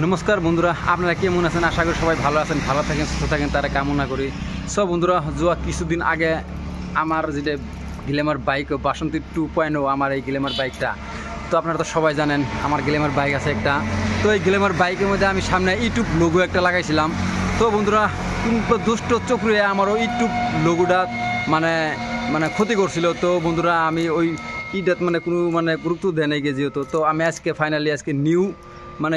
নমস্কার বন্ধুরা, আপনারা কেমন আছেন? আশা করি সবাই ভালো আছেন, ভালো থাকেন, সুস্থ থাকেন, তারা কামনা করি। সব বন্ধুরা, যোয়া কিছুদিন আগে আমার যেটা গ্ল্যামার বাইক বাসন্তী 2.0, আমার এই গ্ল্যামার বাইকটা তো আপনারা তো সবাই জানেন আমার গ্ল্যামার বাইক আছে একটা। তো এই গ্ল্যামার বাইকের মধ্যে আমি সামনে ইউটিউব লোগো একটা লাগাইছিলাম। তো বন্ধুরা, কিন্তু দুষ্ট চক্রে আমারও ইউটিউব লোগোটা মানে ক্ষতি করছিল। তো বন্ধুরা, আমি ওই ইটাত কোনো গুরুত্ব দেয় নাই যেহেতু। তো আমি ফাইনালি নিউ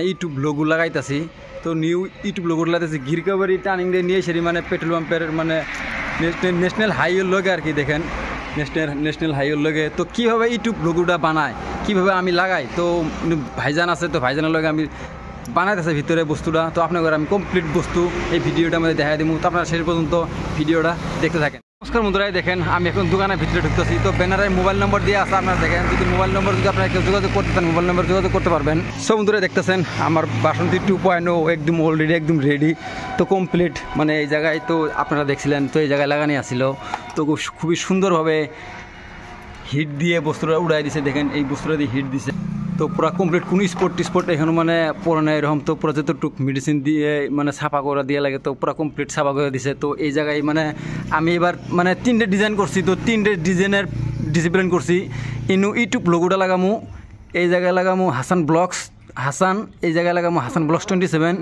ইউটিউব লোগো লাগাইতেছি। তো নিউ ইউটিউব লোগো লাগাইতেছি গিরকাবাড়ি টার্নিং দিয়ে নিয়ে এসে পেট্রোল পাম্পের ন্যাশনাল হাইওয়ের লগে আর কি। দেখেন ন্যাশনাল হাইওয়ের লগে। তো কীভাবে ইউটিউব লোগোটা বানায়, কীভাবে আমি লাগাই, তো ভাইজান আছে, তো ভাইজানের লগে আমি বানাইতেছে ভিতরে বস্তুটা। তো আপনাদের আমি কমপ্লিট বস্তু এই ভিডিওটার মধ্যে দেখাই দিব। তো আপনারা শেষ পর্যন্ত ভিডিওটা দেখতে থাকেন। নমস্কার বন্ধুরাই, দেখেন আমি এখন দোকানের ভিতরে ঢুকতেছি। তো ব্যানারে মোবাইল নম্বর দিয়ে আসে, আপনারা দেখেন। যদি মোবাইল নম্বর যদি আপনারা কেউ যোগাযোগ করতে চান, মোবাইল নম্বর যোগাযোগ করতে পারবেন। সব বন্ধুরাই দেখতেছেন আমার বাসন্তী 2.0 একদম অলরেডি একদম রেডি। তো কমপ্লিট এই জায়গায় তো আপনারা দেখছিলেন, তো এই জায়গায় লাগানি আসছিল। তো খুবই সুন্দরভাবে হিট দিয়ে বস্তুটা উড়াই দিছে। দেখেন এই বস্তুটা দিয়ে হিট দিছে। তো পুরো কমপ্লিট কোনো স্পট এখানে পরে না এরকম। তো পুরো যতটুক মেডিসিন দিয়ে ছাপা করে দিয়ে লাগে, তো পুরো কমপ্লিট ছাপা করে দিছে। তো এই জায়গায় আমি এবার 3টে ডিজাইন করছি। তো 3টে ডিজাইনের ডিসিপ্লিন করছি। ইনু ইউটিউব লোগোটা লাগামু, এই জায়গায় লাগামু হাসান ব্লগস হাসান, এই জায়গায় লাগামু হাসান ব্লগস 27,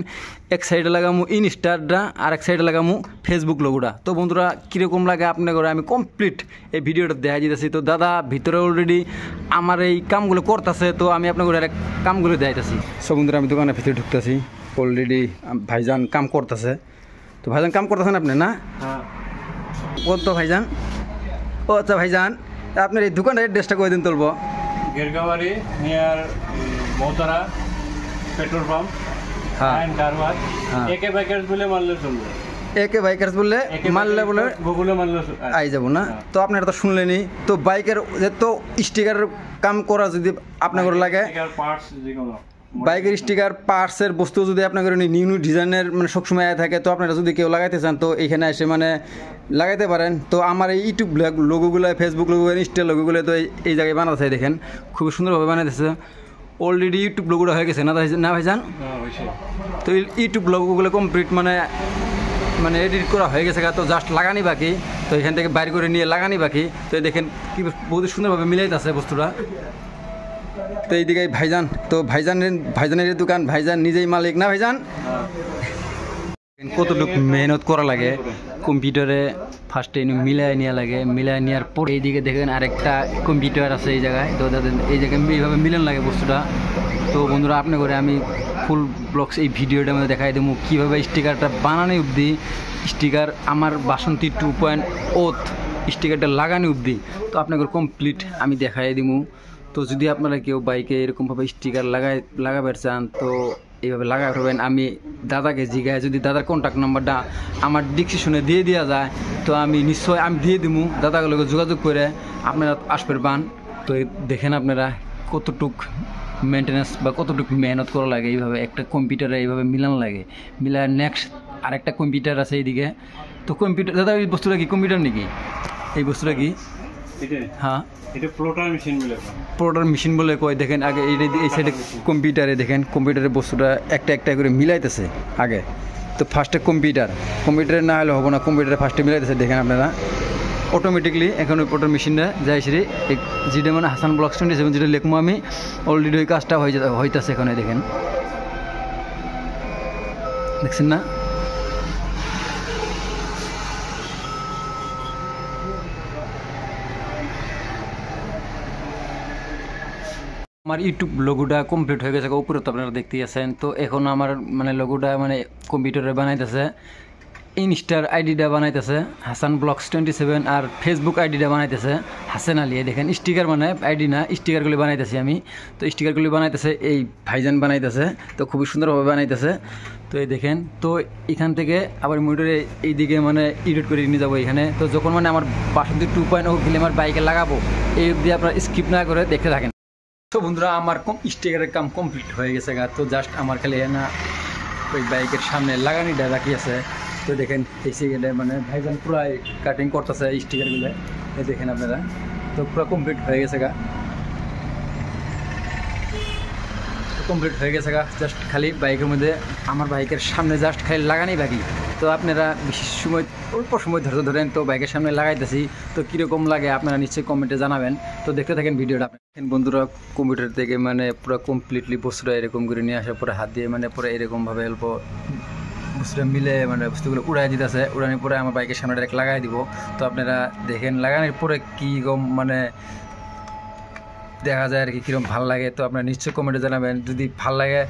এক সাইডে লাগামু ইনস্টারটা, আর এক সাইডে লাগামু ফেসবুক লোগোটা। তো বন্ধুরা, কীরকম লাগে আপনার ঘরে আমি কমপ্লিট এই ভিডিওটা দেখা দিতেছি। তো দাদা ভিতরে অলরেডি আমার এই কামগুলো করতেছে। তো আমি আপনার ঘরে কামগুলো দেখাইতেছি। সব বন্ধুরা, আমি দোকানের ভিতরে ঢুকতেছি। অলরেডি ভাইজান কাম করতেছে। তো ভাইজান কাম করতেছেন আপনি না? কত ভাইজান? ও আচ্ছা ভাইজান, আপনার এই দোকানের অ্যাড্রেসটা কয়দিন তুলবো? গিরকাবাড়ি নিয়ার মৌতারা পেট্রোল পাম্প, কারওয়ার। একে বাইকার্স বলে মারলে চলবে। একে বাইকার্স বললে মারলে বলে গুগলে মারলে আই যাব না? তো আপনারা তো শুনলেনি। তো বাইকের তো স্টিকার কাম করা যদি আপনার লাগে, পার্টস যেগুলো বাইকের স্টিকার পার্টসের বস্তু যদি আপনার নিউ নিউ ডিজাইনের সবসময় থাকে, তো আপনারা যদি কেউ লাগাইতে চান তো এখানে এসে লাগাইতে পারেন। তো আমার এই ইউটিউব লোগোগুলো, ফেসবুক লোগো, ইনস্টা লোগোগুলো তো এই জায়গায় বানাতে দেখেন খুবই সুন্দরভাবে বানাইতেছে। অলরেডি ইউটিউব লোগোটা হয়ে গেছে না ভাইজান? তো ইউটিউব লোগোগুলো কমপ্লিট এডিট করা হয়ে গেছে। তো জাস্ট লাগানি বাকি। তো এখান থেকে বাইর করে নিয়ে লাগানি বাকি। তো দেখেন কি বহুত সুন্দরভাবে মিলাইতেছে বস্তুটা। তো এইদিকে ভাইজান, তো ভাইজানের দোকান, ভাইজান নিজেই মালিক না ভাইজান? কতটুকু মেহনত করা লাগে কম্পিউটারে, ফার্স্টে মিলাই নেওয়া লাগে। মিলাই নেওয়ার পর এইদিকে দেখেন আরেকটা কম্পিউটার আছে এই জায়গায়। তো এই জায়গায় এইভাবে মিলান লাগে বস্তুটা। তো বন্ধুরা, আপনার করে আমি ফুল ব্লগস এই ভিডিওটার মধ্যে দেখাই দেবো কীভাবে স্টিকারটা বানানো অবধি, স্টিকার আমার বাসন্তী 2.0 স্টিকারটা লাগানো অবধি। তো আপনাকে কমপ্লিট আমি দেখাই দিব। তো যদি আপনারা কেউ বাইকে এরকমভাবে স্টিকার লাগাবার চান, তো এইভাবে লাগাই পারবেন। আমি দাদাকে জিগায়, যদি দাদার কন্ট্যাক্ট নাম্বারটা আমার ডিসক্রিপশনে দিয়ে দেওয়া যায়, তো আমি নিশ্চয় দিয়ে দিব। দাদাগুলোকে যোগাযোগ করে আপনারা আসবেন পান। তো দেখেন আপনারা কতটুক মেনটেন্যান্স বা কতটুক মেহনত করা লাগে এইভাবে একটা কম্পিউটারে এইভাবে মিলান লাগে। মিলার নেক্সট আরেকটা কম্পিউটার আছে এইদিকে। তো কম্পিউটার দাদা, এই বস্তুটা কি কম্পিউটার নাকি? এই বস্তুটা কি? হ্যাঁ, এটা প্লোটার মেশিন বলে কয়। দেখেন আগে এই সাইডে কম্পিউটারে দেখেন, কম্পিউটারের বস্তুটা একটা করে মিলাইতেছে আগে। তো ফার্স্টে কম্পিউটারে না হলে হবে না, কম্পিউটারে ফার্স্টে মিলাইতেছে। দেখেন আপনারা অটোমেটিকলি এখন ওই প্লোটার মেশিনটা যাই সেরে যেটা হাসান ব্লগস 27 যেটা লেখবো আমি, অলরেডি ওই কাজটা হইতেছে এখানে। দেখেন, দেখছেন না? আমার ইউটিউব লোগোটা কমপ্লিট হয়ে গেছে, উপরে তো আপনারা দেখতেই আছেন। তো এখন আমার লোগোটা কম্পিউটারে বানাইতেছে, ইনস্টার আইডিটা বানাইতেছে হাসান ব্লগস 27, আর ফেসবুক আইডিটা বানাইতেছে হাসান আলী। দেখেন স্টিকার আইডি না, স্টিকারগুলি বানাইতেছি আমি। তো স্টিকারগুলি বানাইতেছে এই ভাইজান বানাইতেছে। তো খুবই সুন্দরভাবে বানাইতেছে। তো এই দেখেন, তো এখান থেকে আবার মোটরে এইদিকে এডিট করে নিয়ে যাবো এখানে। তো যখন আমার বাসন্তী 2.0 গ্ল্যামার বাইকে লাগাবো, এই অবধি আপনারা স্কিপ না করে দেখতে থাকেন। তো বন্ধুরা, আমার স্টিকারের কাম কমপ্লিট হয়ে গেছে তো জাস্ট আমার খালি ওই বাইকের সামনে লাগানিটা বাকি আছে। তো দেখেন এই সেকেন্ডে ভাইজান পুরাই কাটিং করতেছে স্টিকারগুলো। এই দেখেন আপনারা, তো পুরো কমপ্লিট হয়ে গেছে কমপ্লিট হয়ে গেছে জাস্ট খালি বাইকের মধ্যে আমার বাইকের সামনে জাস্ট খালি লাগানোই বাকি। তো আপনারা বিশেষ সময় অল্প সময় ধৈর্য ধরেন, তো বাইকের সামনে লাগাইতেছি, তো কীরকম লাগে আপনারা নিশ্চয়ই কমেন্টে জানাবেন। তো দেখতে থাকেন ভিডিওটা। বন্ধুরা কম্পিউটার থেকে মানে পুরো কমপ্লিটলি বস্তুটা এরকম করে নিয়ে আসার পরে হাত দিয়ে মানে পুরো এরকমভাবে অল্প বস্তুটা মিলে মানে বস্তুগুলো উড়াই দিতেছে। উড়ানোর পরে আমার বাইকের সামনে ডাইরেক্ট লাগাই দিব। তো আপনারা দেখেন লাগানোর পরে কীরকম মানে দেখা যায় আর কি কীরকম ভালো লাগে। তো আপনারা নিশ্চয়ই কমেন্টে জানাবেন, যদি ভালো লাগে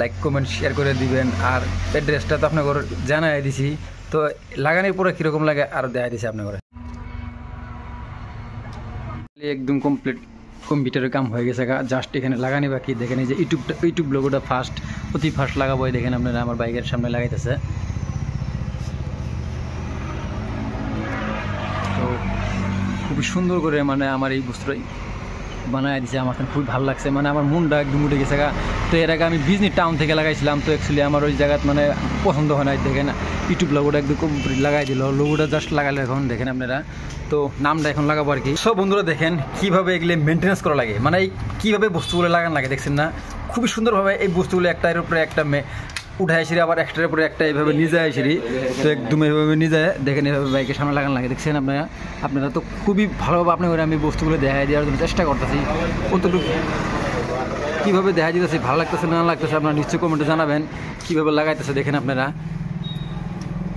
লাইক কমেন্ট শেয়ার করে দিবেন। আর অ্যাড্রেসটা তো আপনাকে জানাই দিছি, তো লাগানোর পরে কীরকম লাগে আরও দেখা দিছি আপনাকে। একদম কমপ্লিট কম্পিউটারের কাম হয়ে গেছে জাস্ট এখানে লাগানি বাকি। দেখেন এই যে ইউটিউব লোগোটা অতি ফার্স্ট লাগাবো। দেখেন আপনারা আমার বাইকের সামনে লাগাইতেছে। তো খুবই সুন্দর করে মানে আমার এই বস্তুটাই বানায় দিছে। আমার খুবই ভালো লাগছে, মানে আমার মনটা একদম উঠে গেছে। তো এর আগে আমি বিজনি টাউন থেকে লাগাইছিলাম, তো অ্যাকচুয়ালি আমার ওই জায়গাত মানে পছন্দ হয় না। দেখেন ইউটিউব লোগোটা একদম কমপ্লিট লাগাই দিল। লোগোটা জাস্ট লাগালে এখন দেখেন আপনারা, তো নামটা এখন লাগাবো আর কি। সব বন্ধুরা দেখেন কীভাবে এগুলো মেনটেন্যান্স করা লাগে, মানে কীভাবে বস্তুগুলো লাগান লাগে দেখছেন না। খুবই সুন্দরভাবে এই বস্তুগুলো একটার উপরে একটা উঠায় সিঁড়ি, আবার একটার উপরে একটা এইভাবে নিজে সিঁড়ি, তো একদম এইভাবে নিজে দেখেন এইভাবে বাইকের সামনে লাগান লাগে দেখছেন আপনারা। তো খুবই ভালোভাবে আপনার আমি বস্তুগুলো দেখাই দেওয়ার জন্য চেষ্টা করতেছি। কতটুকু কীভাবে দেখা দিতেছে, ভালো লাগতেছে না লাগতেছে আপনারা নিশ্চয়ই কমেন্টে জানাবেন। কীভাবে লাগাইতেছে দেখেন আপনারা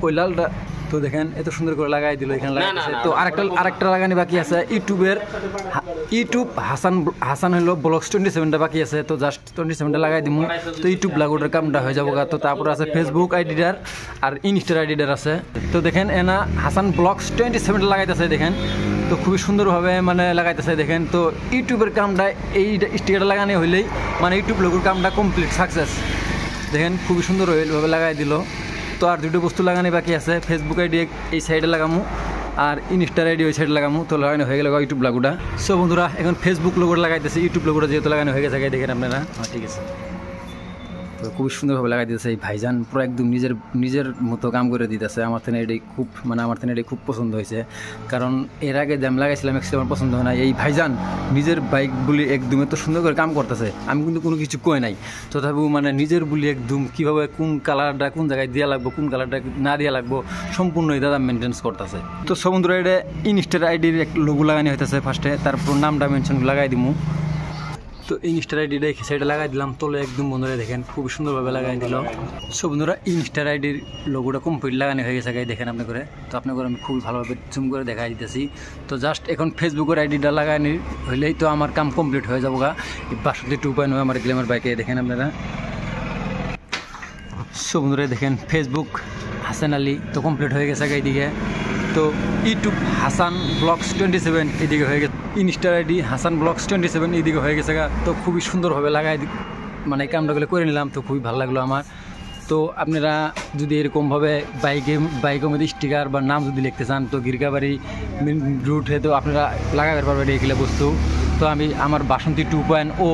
ওই লালটা। তো দেখেন এত সুন্দর করে লাগাই দিল এখানে লাগাইতেছে। তো আরেকটা লাগানি বাকি আছে। ইউটিউব হাসান হলো ব্লগস 27টা বাকি আছে। তো জাস্ট 27টা লাগাই দিব, তো ইউটিউব লাগোটার কামটা হয়ে যাবো। তো তারপরে আছে ফেসবুক আইডিটার আর ইনস্টার আইডিটার আছে। তো দেখেন এনা হাসান ব্লগস 27টা লাগাইতেছে দেখেন। তো খুবই সুন্দরভাবে মানে লাগাইতেছে দেখেন। তো ইউটিউবের কামটা এই স্টিকারটা লাগানো হইলেই মানে ইউটিউব লোগোর কামটা কমপ্লিট সাকসেস। দেখেন খুবই সুন্দর হইলভাবে লাগাই দিল। তো আর দুটো বস্তু লাগানো বাকি আছে। ফেসবুক আইডি এই সাইডে লাগামু আর ইনস্টার আইডি ওই সাইডে লাগামু। তো লাগানো হয়ে গেল ইউটিউব লোগোটা। সো বন্ধুরা এখন ফেসবুক লোগোটা লাগাইতেছে, ইউটিউব লোগোটা যেহেতু লাগানো হয়ে গেছে দেখেন আপনারা। ঠিক আছে, তো খুবই সুন্দরভাবে লাগাই দিতেছে এই ভাইজান, পুরো একদম নিজের মতো কাম করে দিতেছে। আমার থেকে এটাই খুব পছন্দ হয়েছে, কারণ এর আগে দাম লাগাইছিলাম আমার পছন্দ হয় না। এই ভাইজান নিজের বাইক বলি একদম এত সুন্দর করে কাম করতেছে। আমি কিন্তু কোনো কিছু কই নাই, তথাপিও মানে নিজের বলি একদম কীভাবে কোন কালারটা কোন জায়গায় দেওয়া লাগবো, কোন কালারটা না দেওয়া লাগবো সম্পূর্ণ এই দাদা মেনটেন্স করতেছে। তো সব বন্ধুরা এটা ইনস্টার আইডির এক লোগো লাগানো হইতেছে ফার্স্টে, তারপর নামটা মেনশন লাগাই দিমু। তো ইনস্টার আইডিটা সেটা লাগাই দিলাম। তোলে একদম বন্ধুরা দেখেন খুবই সুন্দরভাবে লাগাই দিল। সব বন্ধুরা ইনস্টার আইডির লোগোটা কমপ্লিট লাগানো হয়ে গেছে দেখেন আপনি করে। তো আপনি করে আমি খুবই ভালোভাবে জুম করে দেখাই দিতেছি। তো জাস্ট এখন ফেসবুকের আইডিটা লাগানি হইলেই তো আমার কাম কমপ্লিট হয়ে যাবো 62 2.0 আমার গ্ল্যামার বাইকে দেখেন আপনারা। সব বন্ধুরা দেখেন ফেসবুক হাসান আলী তো কমপ্লিট হয়ে গেছে এইদিকে। তো ইউটিউব হাসান ব্লগস 27 এদিকে হয়ে গেছে। ইনস্টার আইডি হাসান ব্লগস 27 এদিকে হয়ে গেছে তো খুবই সুন্দরভাবে লাগাই মানে কামটাগুলো করে নিলাম। তো খুবই ভালো লাগলো আমার। তো আপনারা যদি এরকমভাবে বাইকের মধ্যে স্টিকার বা নাম যদি লিখতে চান, তো গিরগাবাড়ি রুটে তো আপনারা লাগাতে পারবেন এইগুলো বস্তু। তো আমি আমার বাসন্তী 2.0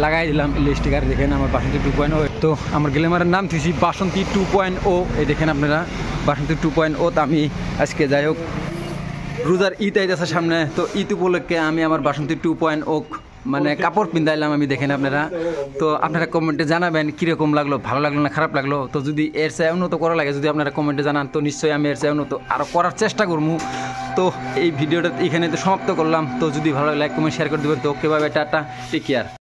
লাগাই দিলাম স্টিকার দেখেন আমার বাসন্তী 2.0। তো আমার গ্ল্যামারের নাম দিয়েছি বাসন্তী 2.0 এই দেখেন আপনারা বাসন্তী 2.0। তো আমি আজকে যাই হোক রোজার ঈদ আইতেছে সামনে, তো ঈদ উপলক্ষে আমি আমার বাসন্তী 2.0 মানে কাপড় পিন্ধাইলাম আমি দেখেন আপনারা। তো আপনারা কমেন্টে জানাবেন কীরকম লাগলো, ভালো লাগলো না খারাপ লাগলো। তো যদি এর চেয়ে উন্নত করা লাগে যদি আপনারা কমেন্টে জানান, তো নিশ্চয়ই আমি এর চেয়ে উন্নত আরও করার চেষ্টা করবো। তো এই ভিডিওটা এখানে তো সমাপ্ত করলাম। তো যদি ভালো লাগে লাইক কমেন্ট শেয়ার করে দেবেন। তো ওকে ভাবে টাটা, টেক কেয়ার।